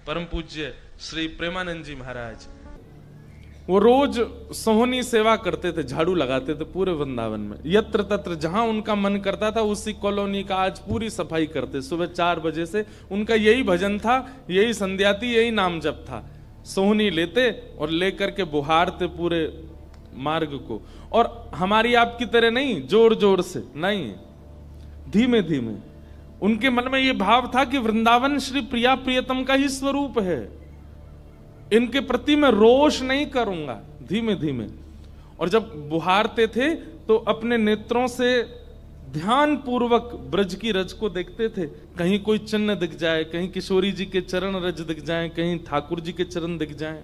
परम पूज्य श्री प्रेमानंद जी महाराज, वो रोज सोहनी सेवा करते थे, झाड़ू लगाते थे पूरे वृंदावन में। यत्र तत्र जहां उनका मन करता था उसी कॉलोनी का आज पूरी सफाई करते। सुबह 4 बजे से उनका यही भजन था, यही संध्या थी, यही नाम जप था। सोहनी लेते और लेकर के बुहारते पूरे मार्ग को। और हमारी आपकी तरह नहीं जोर जोर से, नहीं, धीमे धीमे। उनके मन में यह भाव था कि वृंदावन श्री प्रिया प्रियतम का ही स्वरूप है, इनके प्रति मैं रोष नहीं करूंगा, धीमे धीमे। और जब बुहारते थे तो अपने नेत्रों से ध्यान पूर्वक ब्रज की रज को देखते थे। कहीं कोई चिन्ह दिख जाए, कहीं किशोरी जी के चरण रज दिख जाए, कहीं ठाकुर जी के चरण दिख जाए।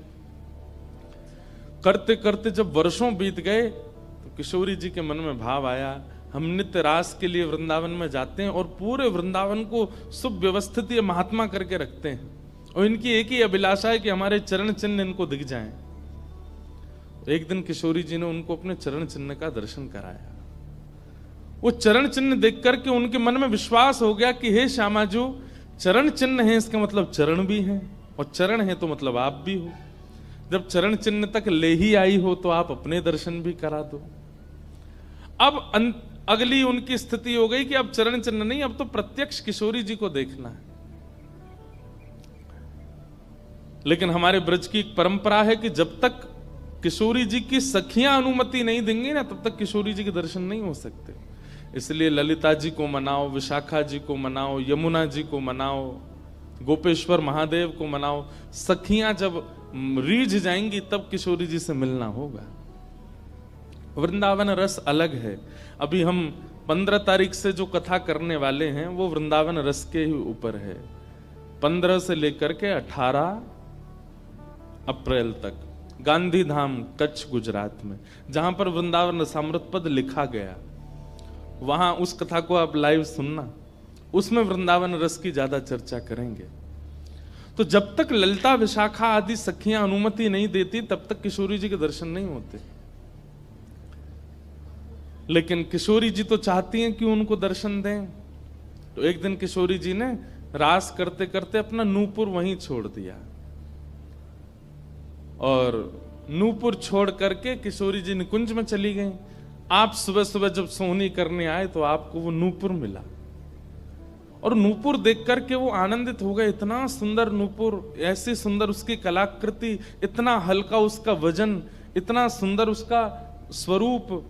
करते करते जब वर्षों बीत गए तो किशोरी जी के मन में भाव आया, हम नित्य रास के लिए वृंदावन में जाते हैं और पूरे वृंदावन को सुव्यवस्थित ये महात्मा करके रखते हैं, और इनकी एक ही अभिलाषा है कि हमारे चरण चिन्ह इनको दिख जाएं। एक दिन किशोरी जी ने उनको अपने चरण चिन्ह का दर्शन कराया। वो चरण चिन्ह देख करके उनके मन में विश्वास हो गया कि हे श्यामा जो चरण चिन्ह है इसका मतलब चरण भी है, और चरण है तो मतलब आप भी हो। जब चरण चिन्ह तक ले ही आई हो तो आप अपने दर्शन भी करा दो। अब अगली उनकी स्थिति हो गई कि अब चरण चिन्ह नहीं, अब तो प्रत्यक्ष किशोरी जी को देखना है। लेकिन हमारे ब्रज की एक परंपरा है कि जब तक किशोरी जी की सखियां अनुमति नहीं देंगी ना, तब तक किशोरी जी के दर्शन नहीं हो सकते। इसलिए ललिता जी को मनाओ, विशाखा जी को मनाओ, यमुना जी को मनाओ, गोपेश्वर महादेव को मनाओ। सखियां जब रीझ जाएंगी तब किशोरी जी से मिलना होगा। वृंदावन रस अलग है। अभी हम 15 तारीख से जो कथा करने वाले हैं वो वृंदावन रस के ही ऊपर है। 15 से लेकर के 18 अप्रैल तक गांधी धाम कच्छ गुजरात में, जहां पर वृंदावन रसामृत पद लिखा गया, वहां उस कथा को आप लाइव सुनना। उसमें वृंदावन रस की ज्यादा चर्चा करेंगे। तो जब तक ललिता विशाखा आदि सखियां अनुमति नहीं देती तब तक किशोरी जी के दर्शन नहीं होते। लेकिन किशोरी जी तो चाहती हैं कि उनको दर्शन दें। तो एक दिन किशोरी जी ने रास करते करते अपना नूपुर वहीं छोड़ दिया, और नूपुर छोड़ करके किशोरी जी निकुंज में चली गई। आप सुबह सुबह जब सोहनी करने आए तो आपको वो नूपुर मिला, और नूपुर देख करके वो आनंदित हो गए। इतना सुंदर नूपुर, ऐसी सुंदर उसकी कलाकृति, इतना हल्का उसका वजन, इतना सुंदर उसका स्वरूप।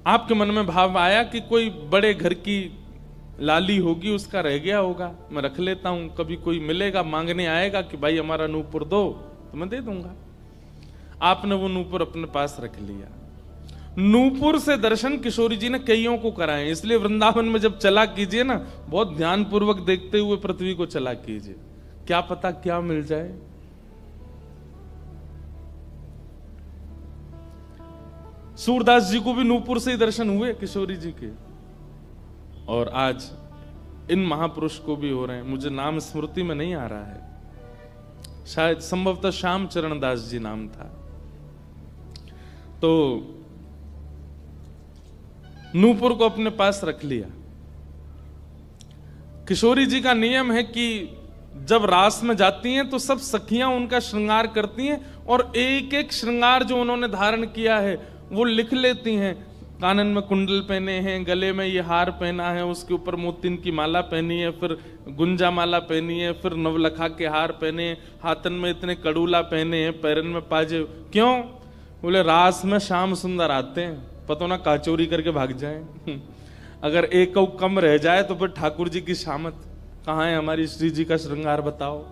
आपके मन में भाव आया कि कोई बड़े घर की लाली होगी, उसका रह गया होगा, मैं रख लेता हूं, कभी कोई मिलेगा मांगने आएगा कि भाई हमारा नूपुर दो तो मैं दे दूंगा। आपने वो नूपुर अपने पास रख लिया। नूपुर से दर्शन किशोरी जी ने कईयों को कराए। इसलिए वृंदावन में जब चला कीजिए ना, बहुत ध्यानपूर्वक देखते हुए पृथ्वी को चला कीजिए, क्या पता क्या मिल जाए। सूरदास जी को भी नूपुर से ही दर्शन हुए किशोरी जी के, और आज इन महापुरुष को भी हो रहे हैं। मुझे नाम स्मृति में नहीं आ रहा है, शायद संभवतः श्याम चरण दास जी नाम था। तो नूपुर को अपने पास रख लिया। किशोरी जी का नियम है कि जब रास में जाती हैं तो सब सखियां उनका श्रृंगार करती हैं, और एक एक श्रृंगार जो उन्होंने धारण किया है वो लिख लेती हैं। कानन में कुंडल पहने हैं, गले में ये हार पहना है, उसके ऊपर मोतिन की माला पहनी है, फिर गुंजा माला पहनी है, फिर नवलखा के हार पहने हैं, हाथन में इतने कड़ूला पहने हैं, पैरन में पाजे। क्यों? बोले रास में श्याम सुंदर आते हैं, पता ना काचोरी करके भाग जाएं। अगर एक कम रह जाए तो फिर ठाकुर जी की शामत कहाँ है, हमारी श्री जी का श्रृंगार बताओ।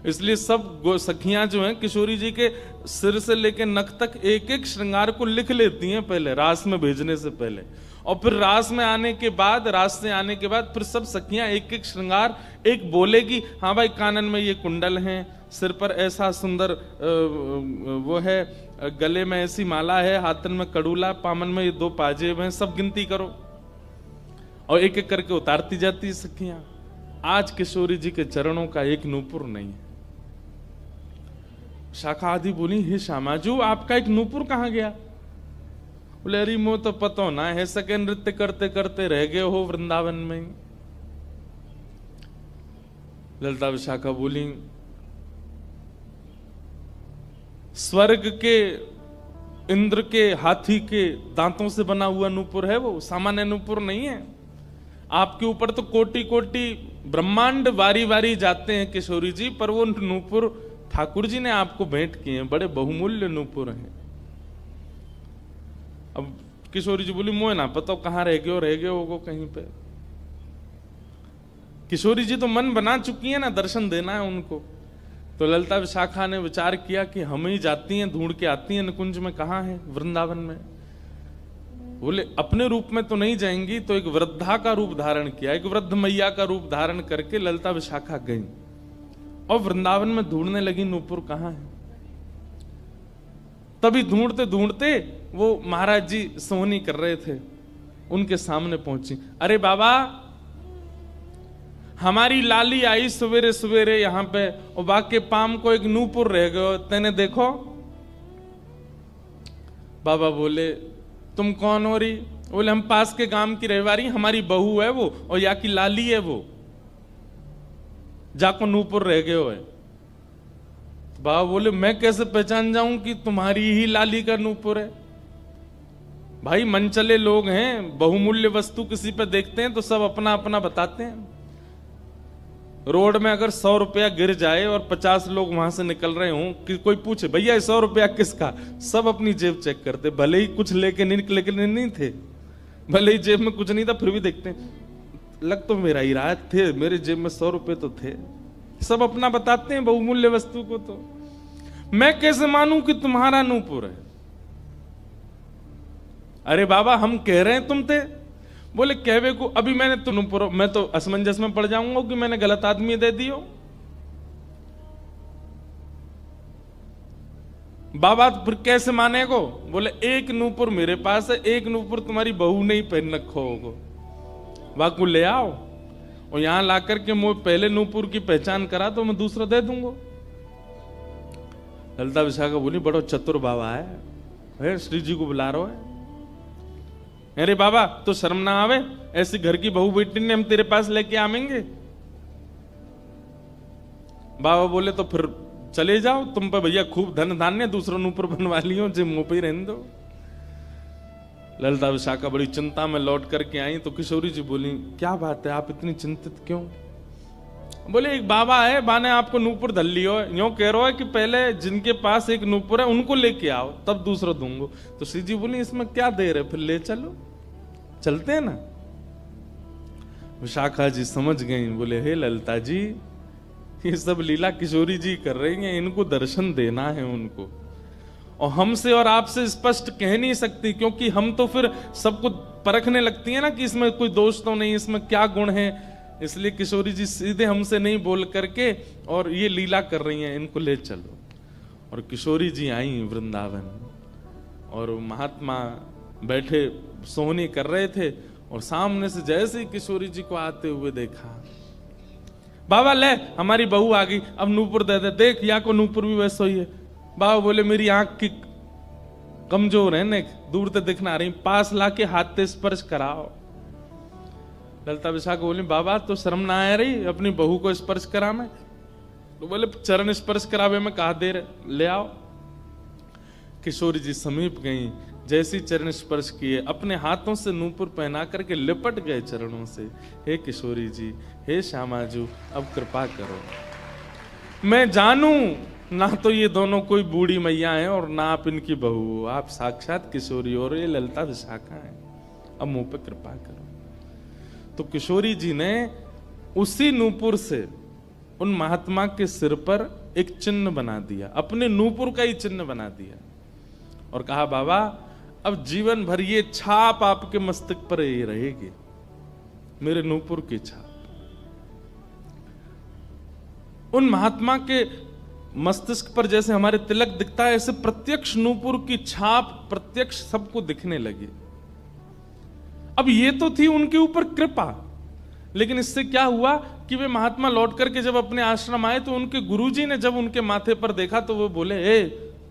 इसलिए सब सखियां जो हैं किशोरी जी के सिर से लेकर नख तक एक एक श्रृंगार को लिख लेती हैं पहले, रास में भेजने से पहले। और फिर रास में आने के बाद, रास से आने के बाद फिर सब सखियां एक एक श्रृंगार, एक बोलेगी हाँ भाई कानन में ये कुंडल हैं, सिर पर ऐसा सुंदर वो है, गले में ऐसी माला है, हाथन में कड़ूला, पामन में ये 2 पाजेब हैं, सब गिनती करो। और एक एक करके उतारती जाती है सखियां। आज किशोरी जी के चरणों का एक नूपुर नहीं है। शाखा आदि बोली हे श्यामाजू आपका एक नूपुर कहां गया? बोले अरे मो तो पतो ना है, सके नृत्य करते करते रह गए हो वृंदावन में। ललिता विशाखा बोली स्वर्ग के इंद्र के हाथी के दांतों से बना हुआ नूपुर है वो, सामान्य नूपुर नहीं है। आपके ऊपर तो कोटि कोटि ब्रह्मांड वारी वारी जाते हैं किशोरी जी, पर वो नूपुर ठाकुर जी ने आपको भेंट किए हैं, बड़े बहुमूल्य नूपुर हैं। अब किशोरी जी बोली मोए ना पता कहाँ रह गए हो कहीं पे। किशोरी जी तो मन बना चुकी है ना, दर्शन देना है उनको। तो ललिता विशाखा ने विचार किया कि हम ही जाती हैं, ढूंढ के आती हैं निकुंज में, कहाँ है वृंदावन में। बोले अपने रूप में तो नहीं जाएंगी, तो एक वृद्धा का रूप धारण किया, एक वृद्ध मैया का रूप धारण करके ललिता विशाखा गई और वृंदावन में ढूंढने लगी नूपुर कहाँ है। तभी ढूंढते ढूंढते वो महाराज जी सोहनी कर रहे थे, उनके सामने पहुंची। अरे बाबा हमारी लाली आई सवेरे सवेरे यहाँ पे, और बाके पाम को एक नूपुर रह गयो, तेने देखो। बाबा बोले तुम कौन हो रही? बोले हम पास के गांव की रहवारी, हमारी बहू है वो, और या की लाली है वो, जाको नूपुर रह गयो है। बाबा बोले मैं कैसे पहचान जाऊं कि तुम्हारी ही लाली का नूपुर है? भाई मनचले लोग हैं, बहुमूल्य वस्तु किसी पे देखते हैं तो सब अपना अपना बताते हैं। रोड में अगर 100 रुपया गिर जाए और 50 लोग वहां से निकल रहे हों, कि कोई पूछे भैया 100 रुपया किसका, सब अपनी जेब चेक करते, भले ही कुछ लेके नहीं थे, भले ही जेब में कुछ नहीं था, फिर भी देखते हैं लग तो मेरा ही रहा थे, मेरे जेब में 100 रुपए तो थे। सब अपना बताते हैं बहुमूल्य वस्तु को। तो मैं कैसे मानूं कि तुम्हारा नूपुर है? अरे बाबा हम कह रहे हैं तुम थे। बोले कहवे को अभी मैंने तो नूपुर, मैं तो असमंजस में पड़ जाऊंगा कि मैंने गलत आदमी दे दियो। बाबा फिर कैसे मानेगो? बोले एक नूपुर मेरे पास है, एक नूपुर तुम्हारी बहू ने ही पहन रखो होगो, वाकू ले आओ और यहां लाकर के मुझे पहले नूपुर की पहचान करा तो मैं दूसरा दे दूंगा। ललिता विशाखा बोली बड़ो चतुर बाबा है, श्री जी को बुला रहा है। अरे बाबा तो शर्म ना आवे, ऐसी घर की बहू बेटी ने हम तेरे पास लेके आवेंगे? बाबा बोले तो फिर चले जाओ, तुम पे भैया खूब धन धान्य, दूसरा नूपुर बनवा लियो, जे मुंह पे ही रहने दो। ललिता विशाखा बड़ी चिंता में लौट करके आई तो किशोरी जी बोली क्या बात है, आप इतनी चिंतित क्यों? बोले एक बाबा है, बाने आपको नूपुर धल लियो, यूं कह रहा है कि पहले जिनके पास एक नूपुर है उनको लेके आओ तब दूसरा दूंगो। तो श्री जी बोली इसमें क्या देर है, फिर ले चलो, चलते हैं ना। विशाखा जी समझ गई, बोले हे ललिता जी ये सब लीला किशोरी जी कर रही हैं, इनको दर्शन देना है उनको, और हमसे और आपसे स्पष्ट कह नहीं सकती, क्योंकि हम तो फिर सबको परखने लगती है ना कि इसमें कोई दोष तो नहीं, इसमें क्या गुण है। इसलिए किशोरी जी सीधे हमसे नहीं बोल करके और ये लीला कर रही हैं, इनको ले चलो। और किशोरी जी आई वृंदावन और महात्मा बैठे सोहनी कर रहे थे, और सामने से जैसे ही किशोरी जी को आते हुए देखा, बाबा ले हमारी बहू आ गई, अब नूपुर दे दे, देख या को नूपुर भी वैसा ही है। बाबा बोले मेरी आंख की कमजोर है ने, दूर से दिखना रही, पास लाके हाथ से स्पर्श कराओ। ललिता विशाखा बोली बाबा तो शर्म ना आ रही अपनी बहू को स्पर्श करा में? तो बोले चरण स्पर्श करावे में कहा देर, ले आओ। किशोरी जी समीप गई, जैसी चरण स्पर्श किए अपने हाथों से नूपुर पहना करके लिपट गए चरणों से। हे किशोरी जी, हे श्यामाजू, अब कृपा करो, मैं जानू ना तो ये दोनों कोई बूढ़ी मैया हैं और ना आप इनकी बहू, आप साक्षात किशोरी और ये ललिता विशाखा हैं, अब मुंह पे कृपा करो। तो किशोरी जी ने उसी नूपुर से उन महात्मा के सिर पर एक चिन्ह बना दिया, अपने नूपुर का ही चिन्ह बना दिया, और कहा बाबा अब जीवन भर ये छाप आपके मस्तक पर ही रहेगी, मेरे नूपुर की छाप। उन महात्मा के मस्तिष्क पर जैसे हमारे तिलक दिखता है, ऐसे प्रत्यक्ष नूपुर की छाप प्रत्यक्ष सबको दिखने लगी। अब ये तो थी उनके ऊपर कृपा, लेकिन इससे क्या हुआ कि वे महात्मा लौट करके जब अपने आश्रम आए तो उनके गुरुजी ने जब उनके माथे पर देखा तो वो बोले ए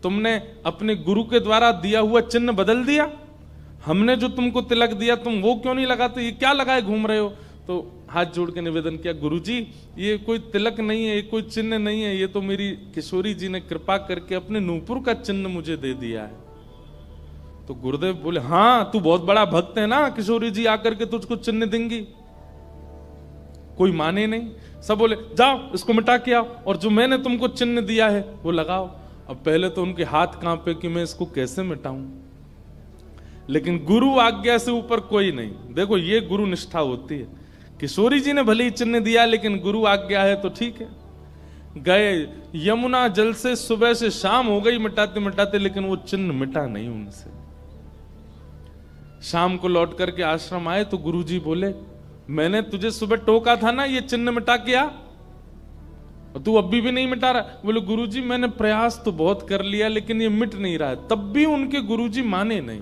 तुमने अपने गुरु के द्वारा दिया हुआ चिन्ह बदल दिया? हमने जो तुमको तिलक दिया तुम वो क्यों नहीं लगाते, ये क्या लगाए घूम रहे हो। तो हाथ जोड़ के निवेदन किया, गुरुजी ये कोई तिलक नहीं है, ये कोई चिन्ह नहीं है, ये तो मेरी किशोरी जी ने कृपा करके अपने नूपुर का चिन्ह मुझे दे दिया है। तो गुरुदेव बोले, हाँ तू बहुत बड़ा भक्त है ना, किशोरी जी आकर के तुझको चिन्ह देंगी। कोई माने नहीं, सब बोले जाओ इसको मिटा के आओ, और जो मैंने तुमको चिन्ह दिया है वो लगाओ। अब पहले तो उनके हाथ कांपे कि मैं इसको कैसे मिटाऊं, लेकिन गुरु आज्ञा से ऊपर कोई नहीं। देखो ये गुरु निष्ठा होती है। किशोरी जी ने भले ही चिन्ह दिया, लेकिन गुरु आज्ञा है तो ठीक है। गए यमुना जल से, सुबह से शाम हो गई मिटाते मिटाते, लेकिन वो चिन्ह मिटा नहीं उनसे। शाम को लौट करके आश्रम आए तो गुरुजी बोले, मैंने तुझे सुबह टोका था ना ये चिन्ह मिटा के आ, और तू अभी भी नहीं मिटा रहा। बोले गुरुजी मैंने प्रयास तो बहुत कर लिया लेकिन ये मिट नहीं रहा है। तब भी उनके गुरुजी माने नहीं।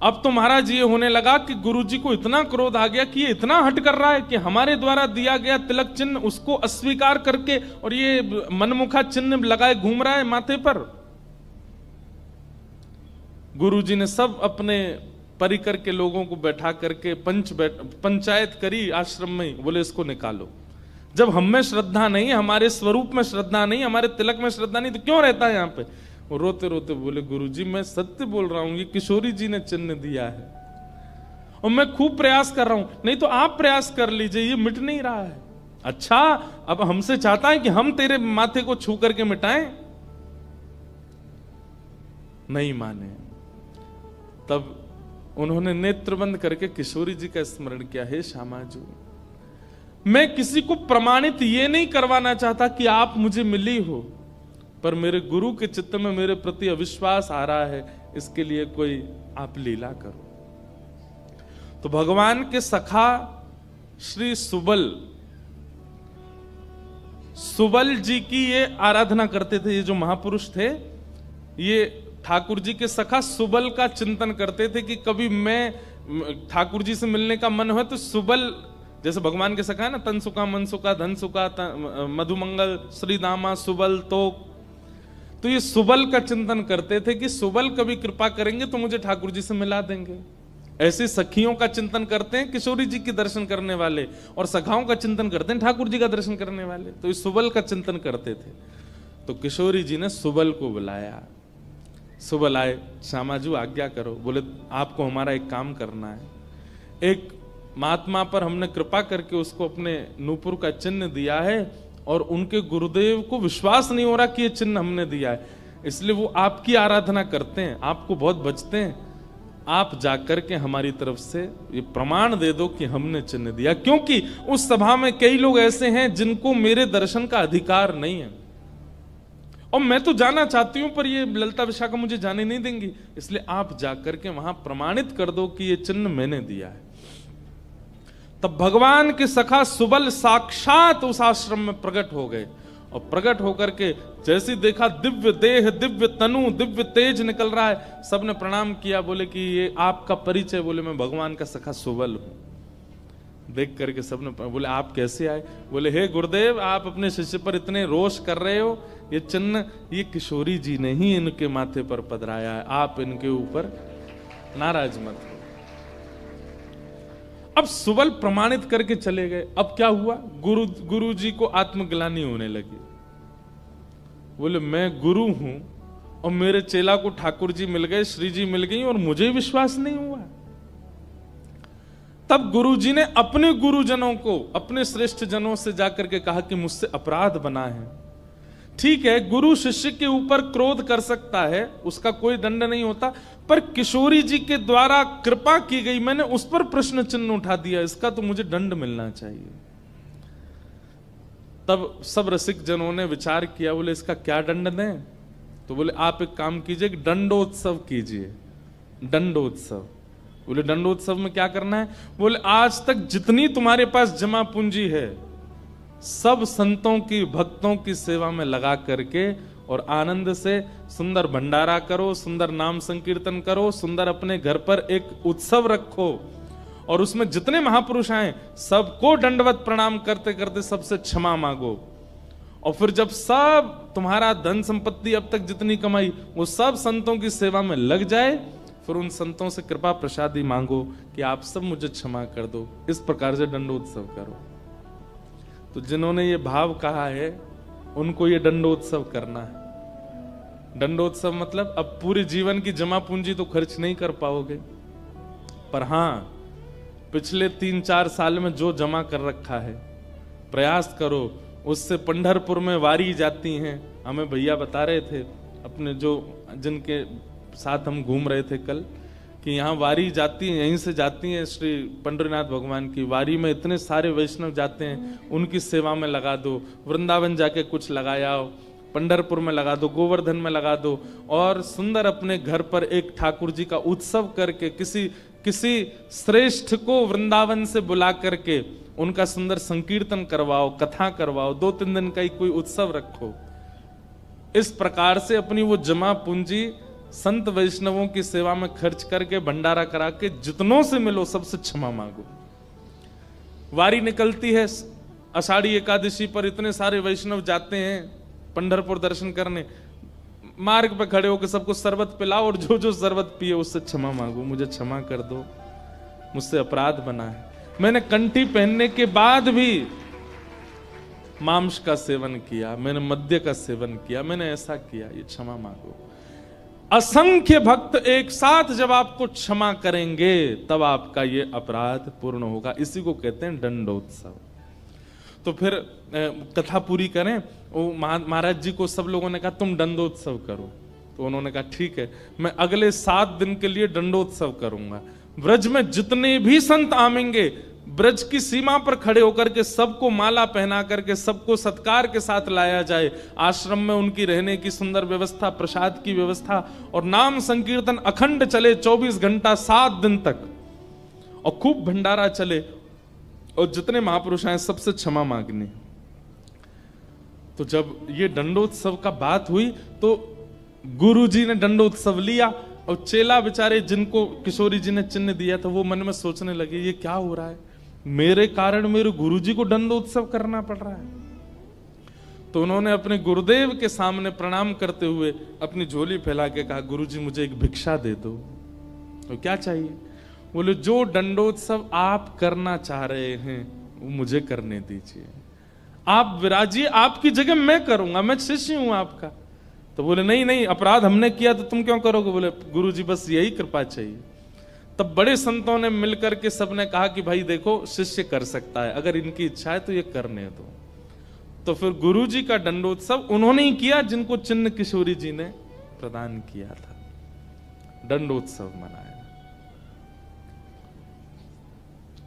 अब तो महाराज ये होने लगा कि गुरुजी को इतना क्रोध आ गया कि ये इतना हट कर रहा है कि हमारे द्वारा दिया गया तिलक चिन्ह उसको अस्वीकार करके और ये मनमुखा चिन्ह लगाए घूम रहा है माथे पर। गुरुजी ने सब अपने परिकर के लोगों को बैठा करके पंचायत करी आश्रम में। बोले इसको निकालो, जब हम में श्रद्धा नहीं, हमारे स्वरूप में श्रद्धा नहीं, हमारे तिलक में श्रद्धा नहीं, तो क्यों रहता है यहाँ पे। वो रोते रोते बोले गुरुजी मैं सत्य बोल रहा हूं, ये किशोरी जी ने चिन्ह दिया है और मैं खूब प्रयास कर रहा हूं। नहीं तो आप प्रयास कर लीजिए, ये मिट नहीं रहा है। अच्छा अब हमसे चाहता है कि हम तेरे माथे को छू करके मिटाएं, नहीं माने। तब उन्होंने नेत्र बंद करके किशोरी जी का स्मरण किया, हे श्यामाजू मैं किसी को प्रमाणित ये नहीं करवाना चाहता कि आप मुझे मिली हो, पर मेरे गुरु के चित्त में मेरे प्रति अविश्वास आ रहा है, इसके लिए कोई आप लीला करो। तो भगवान के सखा श्री सुबल जी की ये आराधना करते थे। ये जो महापुरुष थे ये ठाकुर जी के सखा सुबल का चिंतन करते थे कि कभी मैं ठाकुर जी से मिलने का मन हो तो सुबल, जैसे भगवान के सखा है ना, तन सुखा मन सुखा धन सुखा मधुमंगल श्री दामा सुबल, तो ये सुबल का चिंतन करते थे कि सुबल कभी कृपा करेंगे तो मुझे ठाकुर जी से मिला देंगे। ऐसे सखियों का चिंतन करते हैं किशोरी जी के दर्शन करने वाले, और सखाओं का चिंतन करते हैं ठाकुर जी का दर्शन करने वाले। तो ये सुबल का चिंतन करते थे। तो किशोरी जी ने सुबल को बुलाया। सुबल आए, श्यामाजू आज्ञा करो। बोले आपको हमारा एक काम करना है। एक महात्मा पर हमने कृपा करके उसको अपने नूपुर का चिन्ह दिया है और उनके गुरुदेव को विश्वास नहीं हो रहा कि ये चिन्ह हमने दिया है, इसलिए वो आपकी आराधना करते हैं, आपको बहुत बचते हैं। आप जाकर के हमारी तरफ से ये प्रमाण दे दो कि हमने चिन्ह दिया, क्योंकि उस सभा में कई लोग ऐसे हैं जिनको मेरे दर्शन का अधिकार नहीं है और मैं तो जाना चाहती हूं पर ये ललिता विशाखा मुझे जाने नहीं देंगी, इसलिए आप जाकर के वहां प्रमाणित कर दो कि ये चिन्ह मैंने दिया है। तब भगवान के सखा सुबल साक्षात उस आश्रम में प्रकट हो गए और प्रकट होकर के जैसे देखा दिव्य देह, दिव्य तनु, दिव्य तेज निकल रहा है, सबने प्रणाम किया। बोले कि ये आपका परिचय। बोले मैं भगवान का सखा सुबल हूं। देख करके सबने बोले आप कैसे आए। बोले हे गुरुदेव आप अपने शिष्य पर इतने रोष कर रहे हो, ये चिन्ह ये किशोरी जी ने ही इनके माथे पर पधराया है, आप इनके ऊपर नाराज मत हो। अब सुबल प्रमाणित करके चले गए। अब क्या हुआ, गुरु जी को आत्मग्लानि होने लगी। बोले मैं गुरु हूं और मेरे चेला को ठाकुर जी मिल गए, श्री जी मिल गई और मुझे विश्वास नहीं हुआ। तब गुरु जी ने अपने गुरुजनों को, अपने श्रेष्ठ जनों से जाकर के कहा कि मुझसे अपराध बना है। ठीक है, गुरु शिष्य के ऊपर क्रोध कर सकता है, उसका कोई दंड नहीं होता, पर किशोरी जी के द्वारा कृपा की गई, मैंने उस पर प्रश्न चिन्ह उठा दिया, इसका तो मुझे दंड मिलना चाहिए। तब सब रसिक जनों ने विचार किया, बोले इसका क्या दंड दें। तो बोले आप एक काम कीजिए कि दंडोत्सव कीजिए। दंडोत्सव। बोले दंडोत्सव में क्या करना है। बोले आज तक जितनी तुम्हारे पास जमा पूंजी है सब संतों की, भक्तों की सेवा में लगा करके और आनंद से सुंदर भंडारा करो, सुंदर नाम संकीर्तन करो, सुंदर अपने घर पर एक उत्सव रखो और उसमें जितने महापुरुष आए सबको दंडवत प्रणाम करते करते सबसे क्षमा मांगो और फिर जब सब तुम्हारा धन संपत्ति अब तक जितनी कमाई वो सब संतों की सेवा में लग जाए, फिर उन संतों से कृपा प्रसादी मांगो कि आप सब मुझे क्षमा कर दो। इस प्रकार से दंडोत्सव करो। तो जिन्होंने ये भाव कहा है उनको ये दंडोत्सव करना है। दंडोत्सव मतलब अब पूरे जीवन की जमा पूंजी तो खर्च नहीं कर पाओगे, पर हां पिछले 3-4 साल में जो जमा कर रखा है प्रयास करो उससे। पंढरपुर में वारी जाती हैं, हमें भैया बता रहे थे अपने जो जिनके साथ हम घूम रहे थे कल, कि यहाँ वारी जाती है, यहीं से जाती है श्री पंडरीनाथ भगवान की वारी में इतने सारे वैष्णव जाते हैं, उनकी सेवा में लगा दो। वृंदावन जाके कुछ लगाया, पंढरपुर में लगा दो, गोवर्धन में लगा दो, और सुंदर अपने घर पर एक ठाकुर जी का उत्सव करके किसी श्रेष्ठ को वृंदावन से बुला करके उनका सुंदर संकीर्तन करवाओ, कथा करवाओ, 2-3 दिन का ही कोई उत्सव रखो। इस प्रकार से अपनी वो जमा पूंजी संत वैष्णवों की सेवा में खर्च करके भंडारा करा के जितनों से मिलो सबसे क्षमा मांगो। वारी निकलती है आषाढ़ी एकादशी पर, इतने सारे वैष्णव जाते हैं पंढरपुर दर्शन करने, मार्ग पे खड़े होकर सबको शरबत पिलाओ और जो जो शरबत पिए उससे क्षमा मांगो, मुझे क्षमा कर दो, मुझसे अपराध बना है, मैंने कंठी पहनने के बाद भी मांस का सेवन किया, मैंने मद्य का सेवन किया, मैंने ऐसा किया, ये क्षमा मांगो। असंख्य भक्त एक साथ जब आपको क्षमा करेंगे तब आपका ये अपराध पूर्ण होगा। इसी को कहते हैं दंडोत्सव। तो फिर कथा पूरी करें। वो महाराज जी को सब लोगों ने कहा तुम दंडोत्सव करो, तो उन्होंने कहा ठीक है, मैं अगले 7 दिन के लिए दंडोत्सव करूंगा। ब्रज में जितने भी संत आवेंगे ब्रज की सीमा पर खड़े होकर के सबको माला पहना करके सबको सत्कार के साथ लाया जाए। आश्रम में उनकी रहने की सुंदर व्यवस्था, प्रसाद की व्यवस्था, और नाम संकीर्तन अखंड चले 24 घंटा 7 दिन तक, और खूब भंडारा चले, और जितने महापुरुष आए सबसे क्षमा मांगनी। तो जब ये दंडोत्सव का बात हुई तो गुरु जी ने दंडोत्सव लिया, और चेला बेचारे जिनको किशोरी जी ने चिन्ह दिया था वो मन में सोचने लगे ये क्या हो रहा है, मेरे कारण मेरे गुरुजी को दंडोत्सव करना पड़ रहा है। तो उन्होंने अपने गुरुदेव के सामने प्रणाम करते हुए अपनी झोली फैला के कहा गुरुजी मुझे एक भिक्षा दे दो। तो क्या चाहिए? बोले जो दंडोत्सव आप करना चाह रहे हैं वो मुझे करने दीजिए, आप विराजिए, आपकी जगह मैं करूंगा, मैं शिष्य हूं आपका। तो बोले नहीं नहीं, अपराध हमने किया तो तुम क्यों करोगे? बोले गुरुजी बस यही कृपा चाहिए। तब बड़े संतों ने मिलकर के सबने कहा कि भाई देखो शिष्य कर सकता है, अगर इनकी इच्छा है तो ये करने दो। तो फिर गुरुजी का दंडोत्सव उन्होंने ही किया जिनको चिन्ह किशोरी जी ने प्रदान किया था, दंडोत्सव मनाया।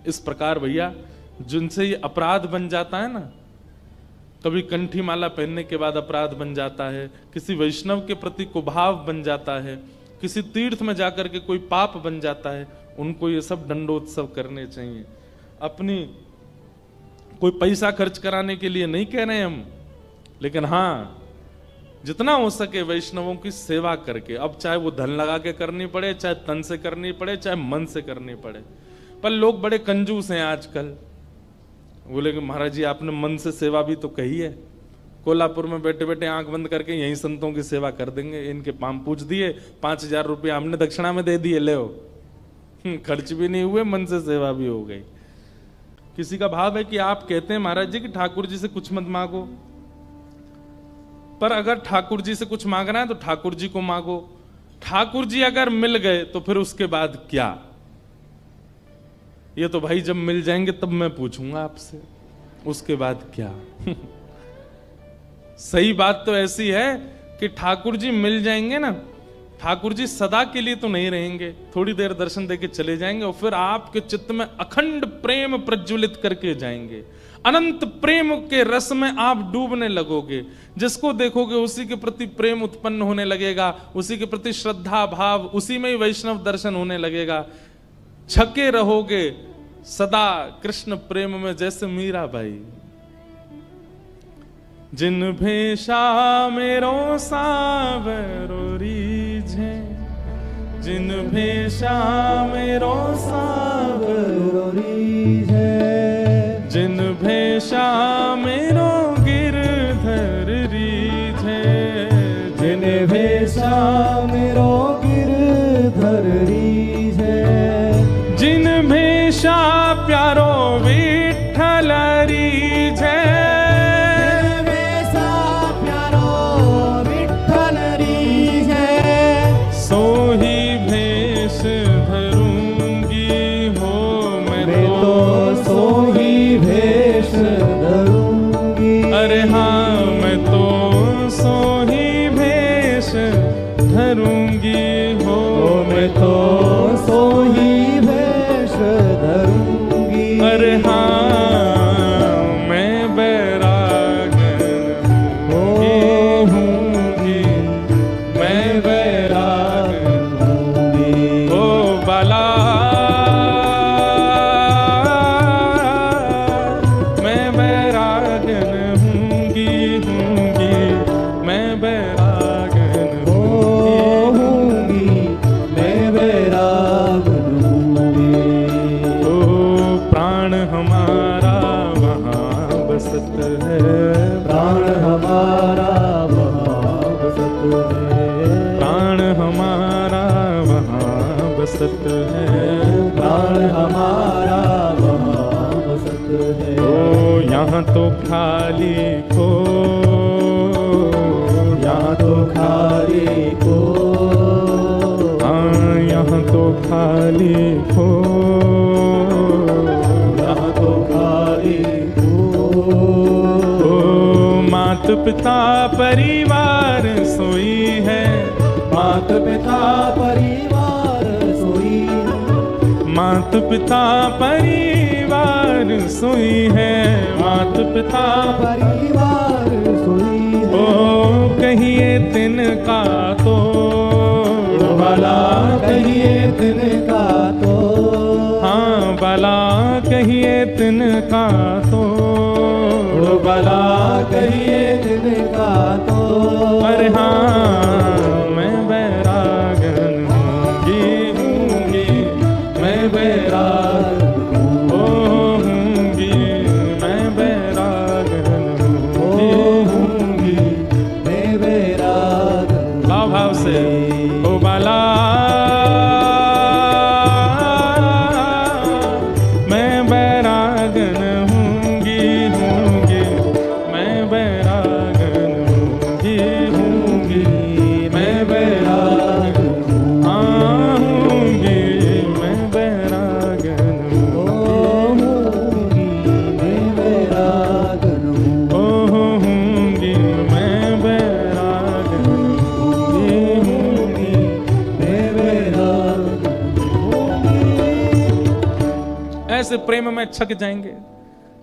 इस प्रकार भैया जिनसे ये अपराध बन जाता है ना, कभी कंठी माला पहनने के बाद अपराध बन जाता है, किसी वैष्णव के प्रति कुभाव बन जाता है, किसी तीर्थ में जाकर के कोई पाप बन जाता है, उनको ये सब दंडोत्सव करने चाहिए। अपनी कोई पैसा खर्च कराने के लिए नहीं कह रहे हम, लेकिन हाँ जितना हो सके वैष्णवों की सेवा करके, अब चाहे वो धन लगा के करनी पड़े, चाहे तन से करनी पड़े, चाहे मन से करनी पड़े। पर लोग बड़े कंजूस हैं आजकल, बोले कि महाराज जी आपने मन से सेवा भी तो कही है, कोल्हापुर में बैठे बैठे आंख बंद करके यही संतों की सेवा कर देंगे, इनके पाम पूछ दिए, 5000 रुपये हमने दक्षिणा में दे दिए, ले खर्च भी नहीं हुए, मन से सेवा भी हो गई। किसी का भाव है कि आप कहते हैं महाराज जी कि ठाकुर जी से कुछ मत मांगो, पर अगर ठाकुर जी से कुछ मांगना है तो ठाकुर जी को मांगो। ठाकुर जी अगर मिल गए तो फिर उसके बाद क्या? ये तो भाई जब मिल जाएंगे तब मैं पूछूंगा आपसे, उसके बाद क्या? सही बात तो ऐसी है कि ठाकुर जी मिल जाएंगे ना, ठाकुर जी सदा के लिए तो नहीं रहेंगे, थोड़ी देर दर्शन देके चले जाएंगे और फिर आपके चित्त में अखंड प्रेम प्रज्वलित करके जाएंगे। अनंत प्रेम के रस में आप डूबने लगोगे, जिसको देखोगे उसी के प्रति प्रेम उत्पन्न होने लगेगा, उसी के प्रति श्रद्धा भाव, उसी में ही वैष्णव दर्शन होने लगेगा। छके रहोगे सदा कृष्ण प्रेम में, जैसे मीरा बाई। जिन भेषा मेरो सावरो रीझे, जिन भेषा मेरो सावरो रीझे, जिन भेषा मेरो गिरधर देवेशा प्यारो विठ्ठल रीझे, देवेशा प्यारो विठ्ठल रीझे, सोही भेष धरूंगी हो मैं तो सोही भेष धरूंगी। अरे हाँ मैं तो सोही भेष धरूंगी हो मैं तो सोही भेष धरूंगी। अरे हाँ मैं बैरागन हूँगी, मैं बैरागन हूँगी। ओ बाला मैं बैरागन हूँगी, मैं बैरागन हूँगी, मैं बैरागन हूँगी। ओ प्राण हमारा वहाँ बसत है, प्राण हमारा वहाँ बसत है, प्राण हमारा वहाँ बसत है, प्राण हमारा वहाँ बसत है। ओ यहाँ तो खाली को, यहाँ तो खाली को, हाँ यहाँ तो खाली को, यहाँ तो खाली को। ओ मात पिता परिवार सोई है, मात पिता परिवार सोई है, मात पिता परिवार सोई है, मात पिता परिवार सोई है। ओ कहिए तिनका तो भला कहिए तिनका तो, हाँ भला कहिए तिनका तो, भला कहिए तिनका तो। अरे हाँ मैं बैरागन हूँगी, मैं बैरागन हूँगी, मैं बैरागन हूँगी। मैं बैरागन भाव भाव से ओ बाला मैं बैरागन हूँगी, मैं बैरागन हूँगी, मैं बैरागन हाँ हूँगी, मैं बैरागन हूँगी, मैं बैरागन ओ हूँगी, मैं बैरागन हूँगी। मैं बैरागन हूँगी। ऐसे प्रेम में छक जाएंगे।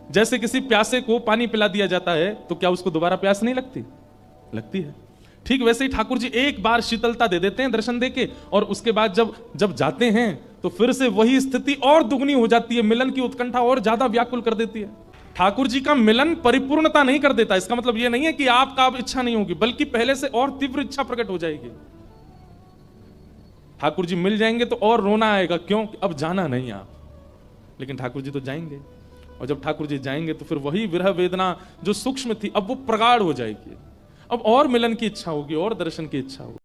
जैसे किसी प्यासे को पानी पिला दिया जाता है तो क्या उसको दोबारा प्यास नहीं लगती? लगती है। ठीक वैसे ही ठाकुर जी एक बार शीतलता दे देते हैं दर्शन देके, और उसके बाद जब जाते हैं तो फिर से वही स्थिति और दुगनी हो जाती है, मिलन की उत्कंठा और ज्यादा व्याकुल कर देती है। ठाकुर जी का मिलन परिपूर्णता नहीं कर देता, इसका मतलब यह नहीं है कि आपका अब इच्छा नहीं होगी, बल्कि पहले से और तीव्र इच्छा प्रकट हो जाएगी। ठाकुर जी मिल जाएंगे तो और रोना आएगा, क्यों? अब जाना नहीं आप, लेकिन ठाकुर जी तो जाएंगे, और जब ठाकुर जी जाएंगे तो फिर वही विरह वेदना जो सूक्ष्म थी अब वो प्रगाढ़ हो जाएगी, अब और मिलन की इच्छा होगी और दर्शन की इच्छा होगी।